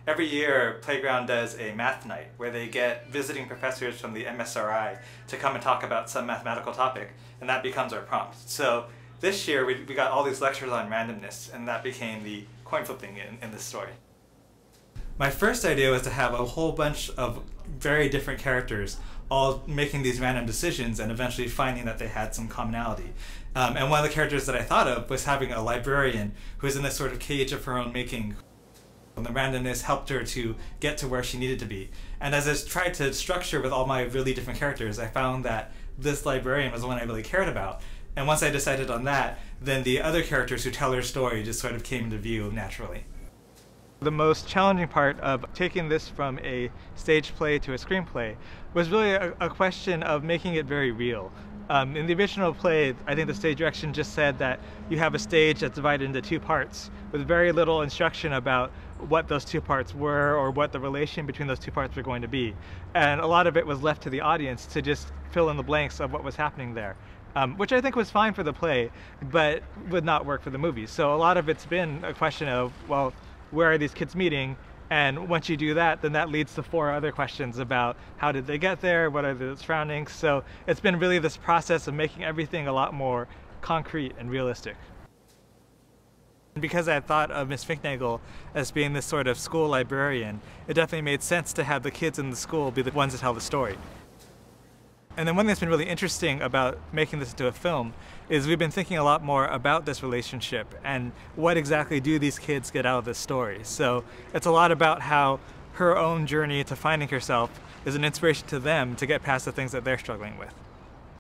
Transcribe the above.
every year Playground does a math night where they get visiting professors from the MSRI to come and talk about some mathematical topic, and that becomes our prompt. So this year we got all these lectures on randomness, and that became the coin flipping in this story. My first idea was to have a whole bunch of very different characters all making these random decisions and eventually finding that they had some commonality. And one of the characters that I thought of was having a librarian who was in this sort of cage of her own making. And the randomness helped her to get to where she needed to be. And as I tried to structure with all my really different characters, I found that this librarian was the one I really cared about. And once I decided on that, then the other characters who tell her story just sort of came into view naturally. The most challenging part of taking this from a stage play to a screenplay was really a question of making it very real. In the original play, I think the stage direction just said that you have a stage that's divided into two parts with very little instruction about what those two parts were or what the relation between those two parts were going to be. And a lot of it was left to the audience to just fill in the blanks of what was happening there. Which I think was fine for the play, but would not work for the movie. So a lot of it's been a question of, well, where are these kids meeting? And once you do that, then that leads to 4 other questions about how did they get there, what are the surroundings. So it's been really this process of making everything a lot more concrete and realistic. Because I thought of Miss Finknagel as being this sort of school librarian, it definitely made sense to have the kids in the school be the ones that tell the story. And then one thing that's been really interesting about making this into a film is we've been thinking a lot more about this relationship and what exactly do these kids get out of this story. So it's a lot about how her own journey to finding herself is an inspiration to them to get past the things that they're struggling with.